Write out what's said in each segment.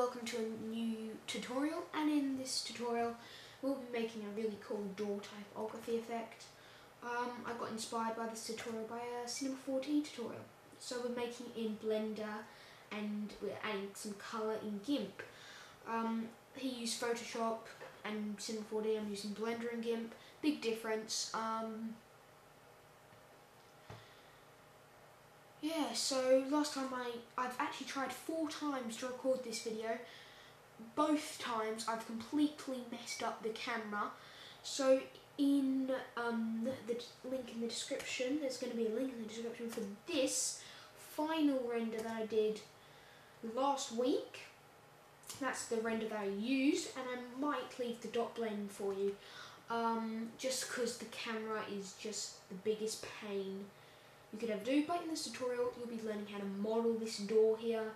welcome to a new tutorial, and in this tutorial we'll be making a really cool door typography effect. I got inspired by this tutorial by a Cinema 4D tutorial. So we're making it in Blender and we're adding some colour in Gimp. He used Photoshop and Cinema 4D, I'm using Blender and Gimp. Big difference. Yeah, so last time I've actually tried 4 times to record this video. Both times I've completely messed up the camera. So in the link in the description, there's going to be a link in the description for this final render that I did last week. That's the render that I used, and I might leave the dot blend for you, just because the camera is just the biggest pain you could ever do. But in this tutorial you'll be learning how to model this door here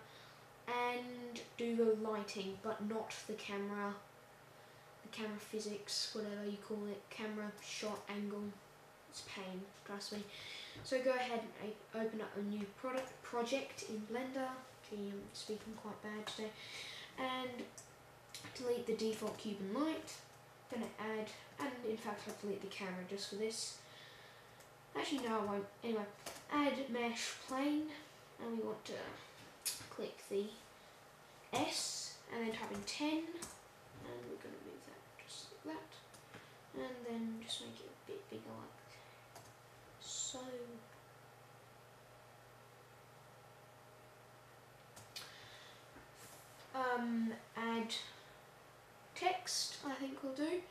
and do the lighting, but not the camera physics, whatever you call it, camera shot angle. It's pain, trust me. So go ahead and open up a new project in Blender. Gee, I'm speaking quite bad today. And delete the default cube and light. Gonna add, and in fact I'll delete the camera just for this. Actually no, I won't. Anyway, add mesh plane, and we want to click the S and then type in 10, and we're going to move that just like that, and then just make it a bit bigger like so. Add text, I think we'll do,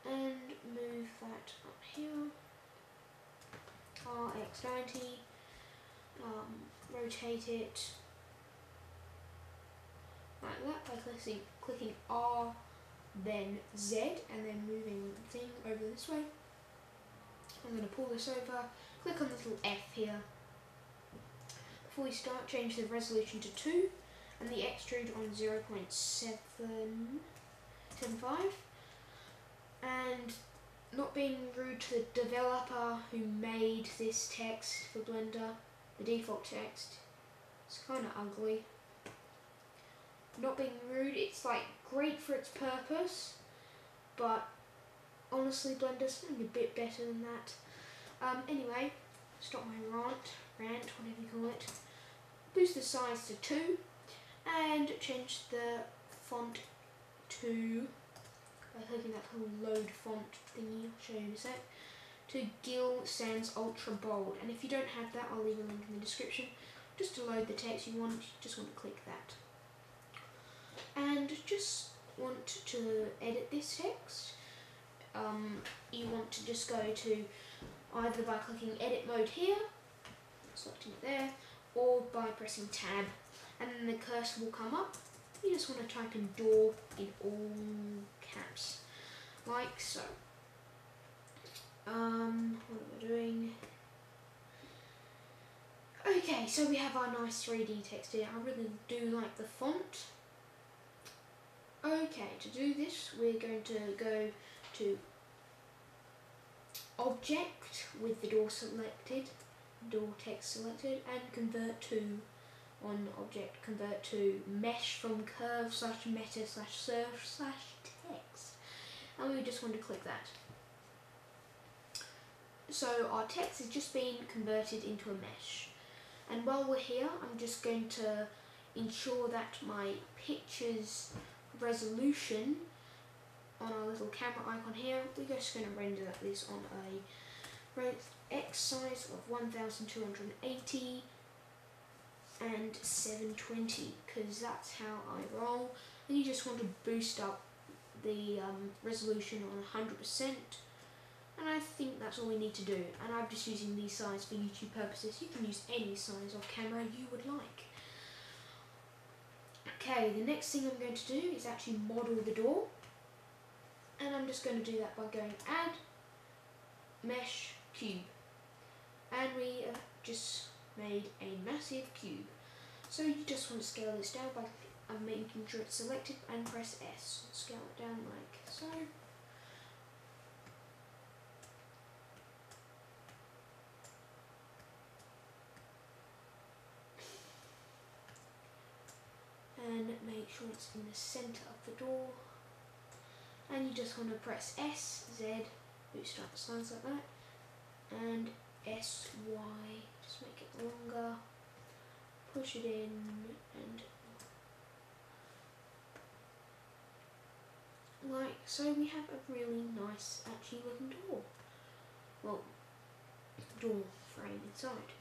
and move that up here. RX90, rotate it like that by clicking R, then Z, and then moving the thing over this way. I'm going to pull this over, click on this little F here. Before we start, change the resolution to 2 and the extrude on 0.775, and not being rude to the developer who made this text for Blender, the default text, it's kind of ugly. Not being rude, it's like great for its purpose, but honestly Blender's something a bit better than that. Anyway, stop my rant, whatever you call it. Boost the size to 2 and change the font to, by clicking that little load font thingy, I'll show you in a sec, to Gill Sans Ultra Bold. And if you don't have that, I'll leave a link in the description. Just to load the text you want, you just want to click that. And just want to edit this text, you want to just go to either by clicking edit mode here, selecting it there, or by pressing tab, and then the cursor will come up. You just want to type in door in all caps, like so. What am I doing? Okay, so we have our nice 3D text here. I really do like the font. Okay, to do this we're going to go to Object with the door selected, door text selected, and convert to, on Object, convert to mesh from curve / meta / surf / text, and we just want to click that. So our text is just being converted into a mesh, and while we're here I'm just going to ensure that my picture's resolution on our little camera icon here, we're just going to render this on a X size of 1280 and 720, because that's how I roll. And you just want to boost up the resolution on 100%, and I think that's all we need to do. And I'm just using these sizes for YouTube purposes. You can use any size of camera you would like. Okay, the next thing I'm going to do is actually model the door, and I'm just going to do that by going add mesh cube, and we have just made a massive cube. So you just want to scale this down by making sure it's selected and press S. Scale it down like so. and make sure it's in the centre of the door. And you just want to press S, Z, bootstrap signs like that, and S, Y, just make it longer, push it in, and like so we have a really nice actually looking door. Well, door frame inside.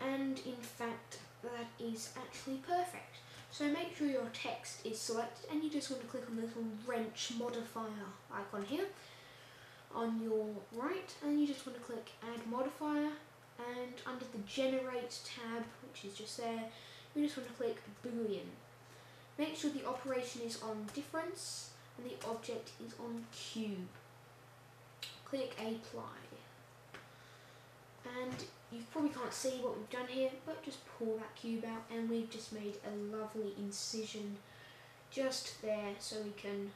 And in fact that is actually perfect. So make sure your text is selected and you just want to click on the little wrench modifier icon here on your right, and you just want to click add modifier, and under the generate tab, which is just there, you just want to click boolean. Make sure the operation is on difference and the object is on cube. Click apply. And you probably can't see what we've done here, but just pull that cube out and we've just made a lovely incision just there so we can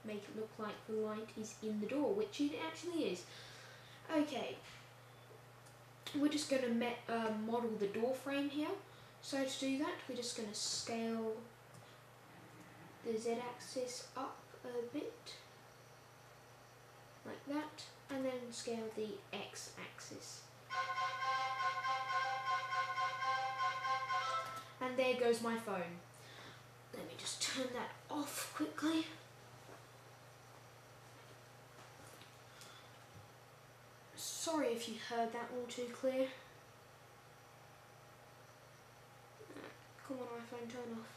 make it look like the light is in the door, which it actually is. Okay, we're just going to model the door frame here. So to do that, we're just going to scale the Z-axis up a bit, like that, and then scale the X-axis. And there goes my phone. Let me just turn that off quickly. Sorry if you heard that all too clear. Come on, iPhone, turn off.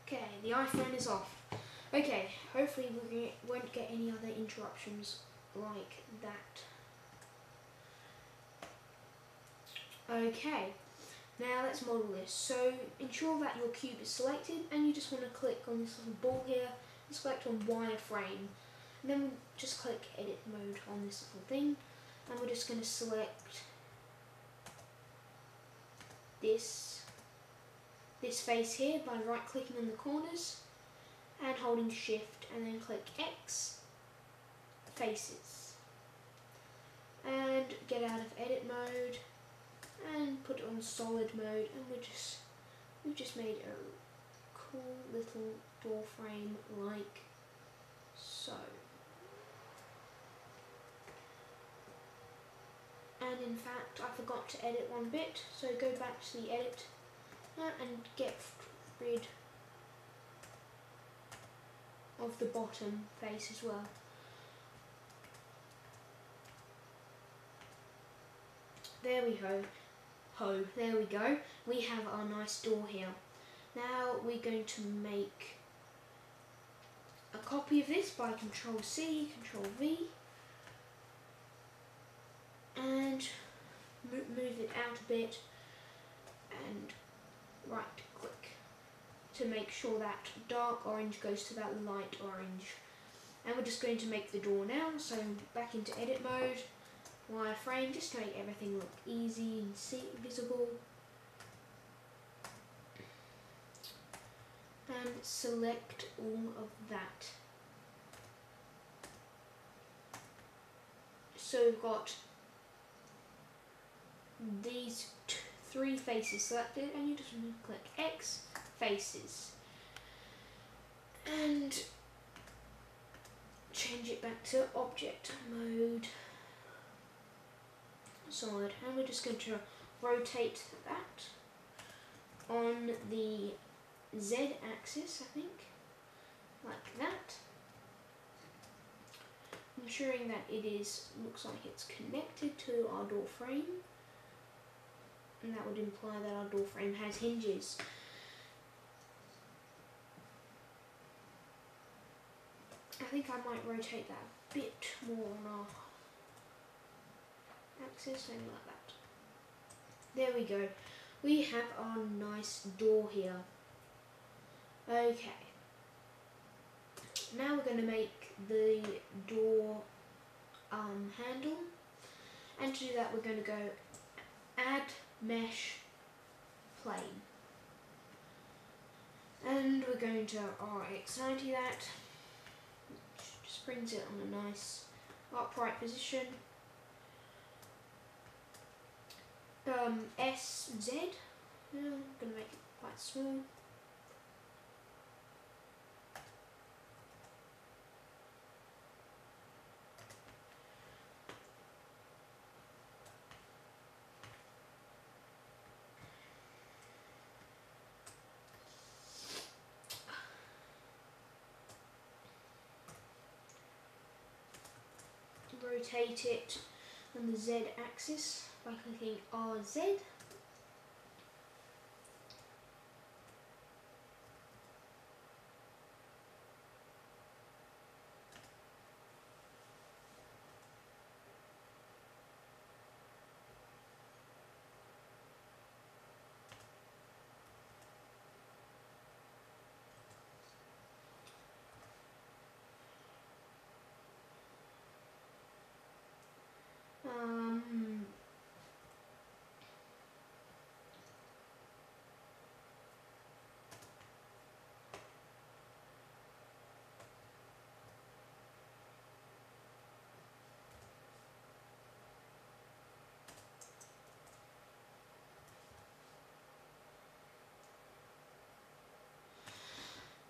Okay, the iPhone is off. Okay, hopefully we won't get any other interruptions like that. Okay, now let's model this. So ensure that your cube is selected and you just want to click on this little ball here and select on wireframe. And then just click edit mode on this little thing, and we're just going to select this face here by right clicking on the corners and holding shift, and then click X, faces, and get out of edit mode and put it on solid mode, and we've just made a cool little door frame like so. And in fact I forgot to edit one bit, so go back to the edit and get rid of the bottom face as well. There we go. There we go. We have our nice door here. Now we're going to make a copy of this by Control C, Control V, and move it out a bit and right click to make sure that dark orange goes to that light orange. And we're just going to make the door now, so back into edit mode, wireframe, just to make everything look easy and visible. And select all of that. So we've got these three faces selected, and you just want to click X, faces, and change it back to object mode, solid, and we're just going to rotate that on the Z axis, I think, like that, ensuring that it looks like it's connected to our door frame, and that would imply that our door frame has hinges. I think I might rotate that a bit more on our axis, something like that. There we go. We have our nice door here. Okay. Now we're going to make the door handle, and to do that we're going to go add mesh plane, and we're going to RX90 that, which just brings it on a nice upright position. SZ. Yeah, I'm going to make it quite small. Rotate it on the Z axis by clicking RZ.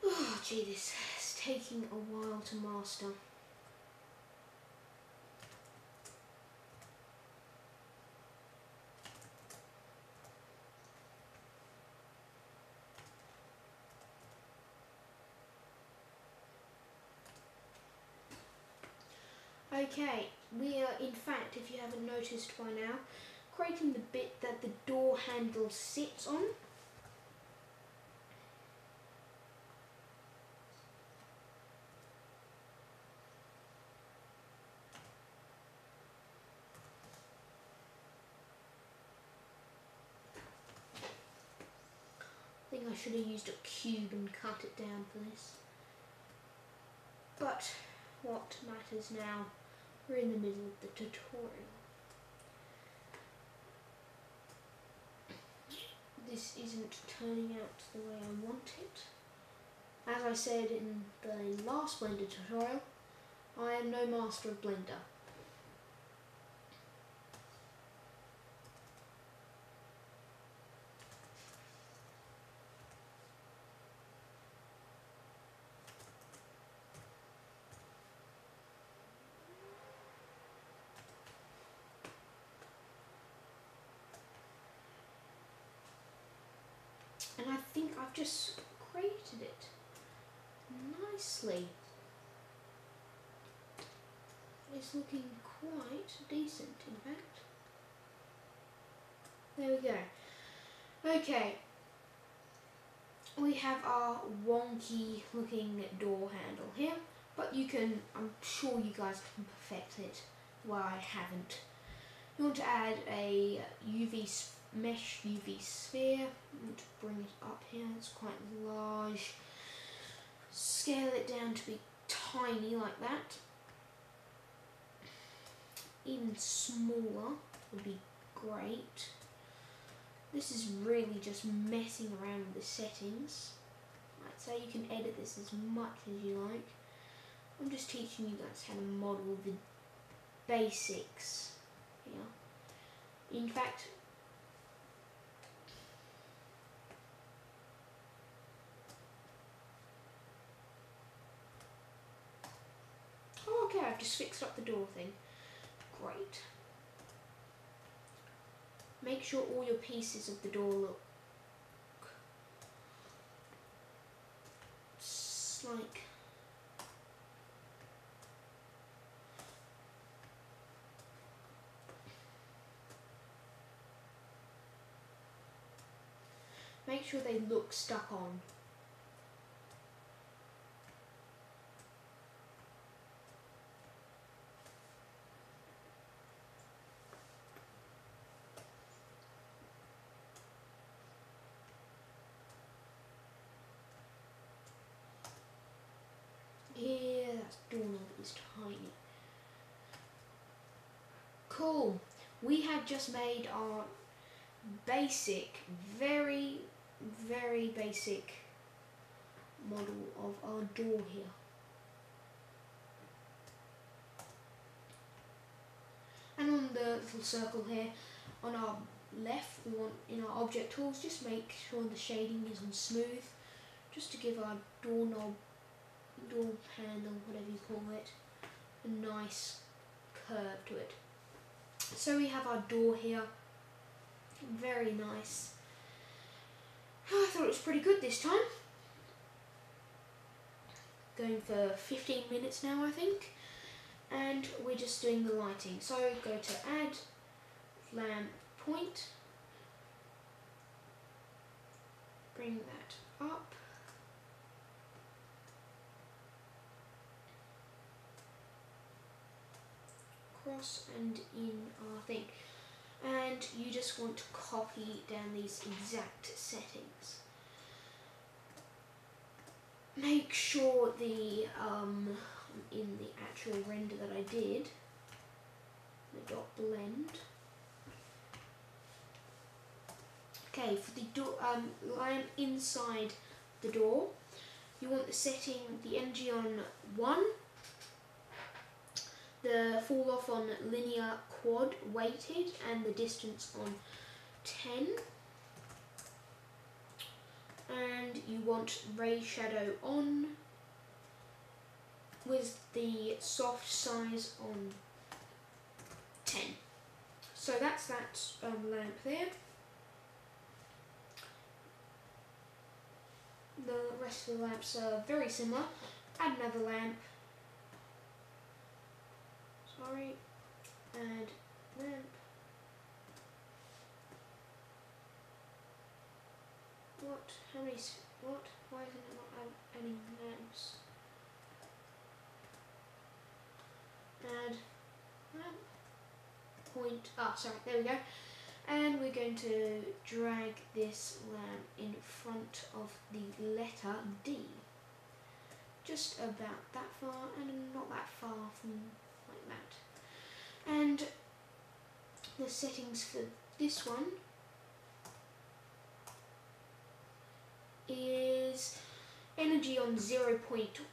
Oh gee, this is taking a while to master. Okay, we are in fact, if you haven't noticed by now, creating the bit that the door handle sits on. I think I should have used a cube and cut it down for this. But what matters now, we're in the middle of the tutorial. This isn't turning out the way I want it. As I said in the last Blender tutorial, I am no master of Blender. And I think I've just created it nicely. It's looking quite decent, in fact. There we go. Okay, we have our wonky looking door handle here, but you can, I'm sure you guys can perfect it where I haven't. You want to add a mesh UV sphere. I want to bring it up here, it's quite large. Scale it down to be tiny like that. Even smaller would be great. This is really just messing around with the settings. Right, so you can edit this as much as you like. I'm just teaching you guys how to model the basics here. In fact, oh, okay, I've just fixed up the door thing. Great. Make sure all your pieces of the door look like make sure they look stuck on. Yeah, that doorknob is tiny. Cool. We have just made our basic, very, very basic model of our door here. And on the little circle here, on our left, we want in our object tools, just make sure the shading is on smooth, just to give our doorknob, door handle, whatever you call it, a nice curve to it. So we have our door here, very nice. I thought it was pretty good this time. Going for 15 minutes now, I think. And we're just doing the lighting. So go to add lamp point, bring that up, across and in our thing. And you just want to copy down these exact settings. Make sure the in the actual render that I did, the dot blend. Okay, for the door lamp inside the door, you want the setting, the energy on 1, the fall off on linear quad weighted, and the distance on 10. And you want ray shadow on with the soft size on 10. So that's that lamp there. The rest of the lamps are very similar. Add another lamp. Sorry. Add lamp. What? How many? What? Why isn't it not adding lamps? Add lamp. Point. Ah, sorry. There we go. And we're going to drag this lamp in front of the letter D. Just about that far, and not that far from like that. And the settings for this one is energy on 0.18,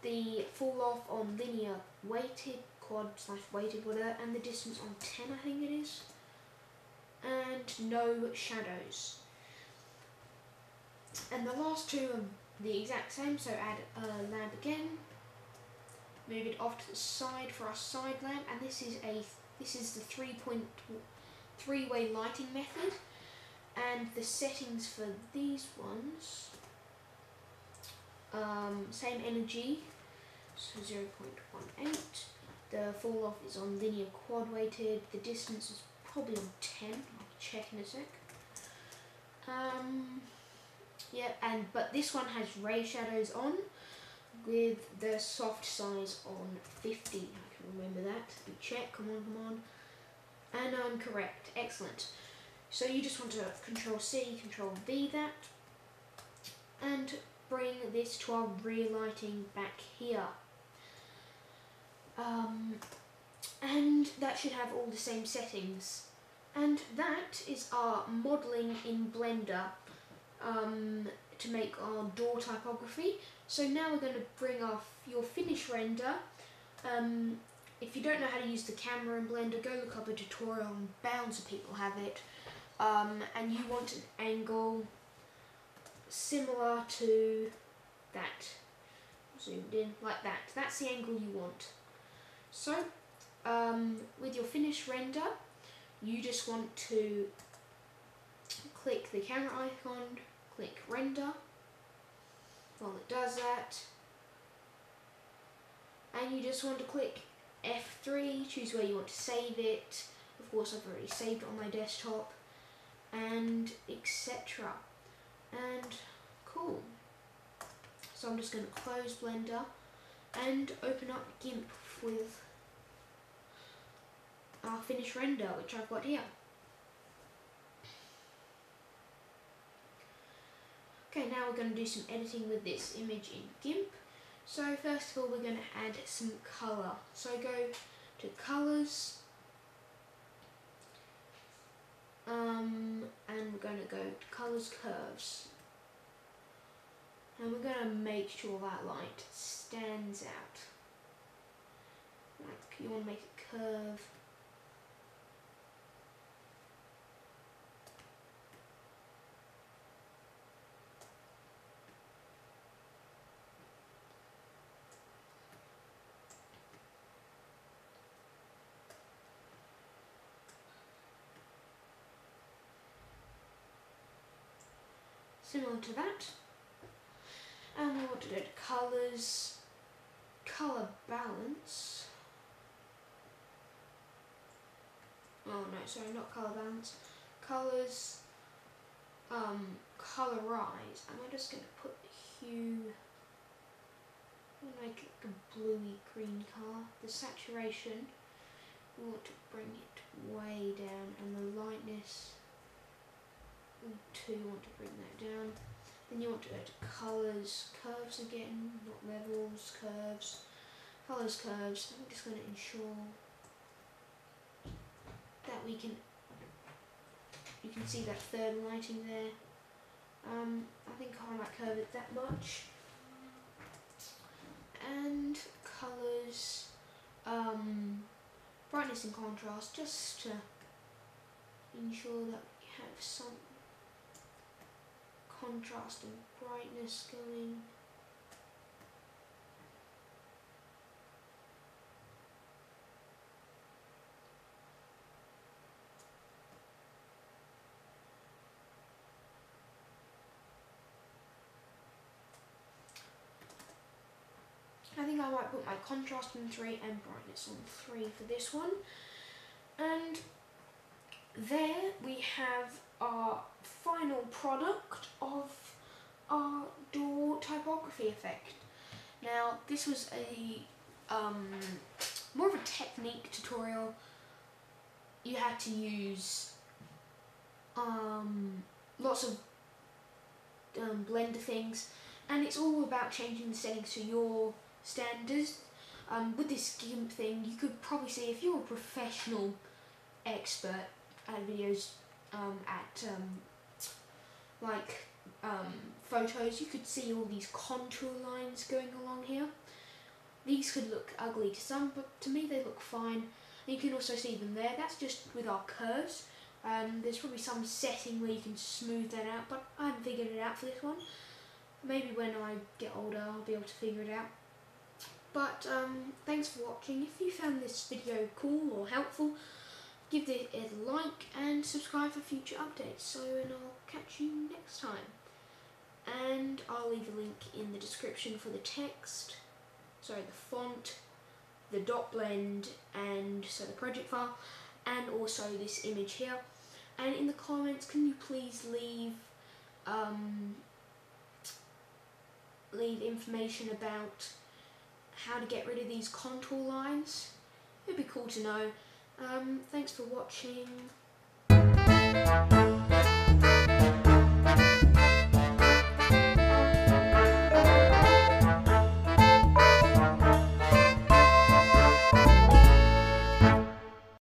the fall off on linear weighted, quad / weighted, whatever, and the distance on 10, I think it is, and no shadows. And the last two are the exact same, so add a lamp again, move it off to the side for our side lamp, and this is the 3-way lighting method, and the settings for these ones, same energy, so 0.18, the fall off is on linear quad weighted, the distance is probably on 10, I'll check in a sec. Yeah, but this one has ray shadows on with the soft size on 50. I can remember that. We check, come on. And I'm correct, excellent. So you just want to Control C, Control V that, and bring this to our rear lighting back here. And that should have all the same settings. And that is our modelling in Blender to make our door typography. So now we're going to bring your finished render. If you don't know how to use the camera in Blender, go look up a tutorial, and bounds of people have it. And you want an angle similar to that, zoomed in like that. That's the angle you want. So with your finished render, you just want to click the camera icon, click render. While it does that, and you just want to click F3, choose where you want to save it. Of course, I've already saved it on my desktop, and etc. And cool. So I'm just going to close Blender and open up Gimp with our finished render, which I've got here. Okay, now we're going to do some editing with this image in Gimp. So first of all, we're going to add some colour. So go to Colours, and we're going to go to Colours Curves. And we're going to make sure that light stands out. Like you want to make it curve. Similar to that. And we want to go to colours, colour balance. Oh no, sorry, not colour balance. Colours, colorise. And we're just going to put the hue, make it like a bluey green colour. The saturation, we want to bring it way down, and the lightness, we want to bring that down. Then you want to go to colours, curves again, not levels, curves, colours, curves. I'm just going to ensure that you can see that third lighting there. I think I might curve it that much. And colours, brightness and contrast, just to ensure that we have some contrast and brightness going. I think I might put my contrast on 3 and brightness on 3 for this one. And there we have our final product of our door typography effect. Now this was a more of a technique tutorial. You had to use lots of Blender things, and it's all about changing the settings to your standards. With this Gimp thing, you could probably see, if you're a professional expert at videos, photos, you could see all these contour lines going along here. These could look ugly to some, but to me they look fine. You can also see them there. That's just with our curves. There's probably some setting where you can smooth that out, but I haven't figured it out for this one. Maybe when I get older I'll be able to figure it out. But thanks for watching. If you found this video cool or helpful, give it a like and subscribe for future updates. And I'll catch you next time. And I'll leave a link in the description for the text, the font, the dot blend, and the project file, and also this image here. And in the comments, can you please leave information about how to get rid of these contour lines? It'd be cool to know. Thanks for watching.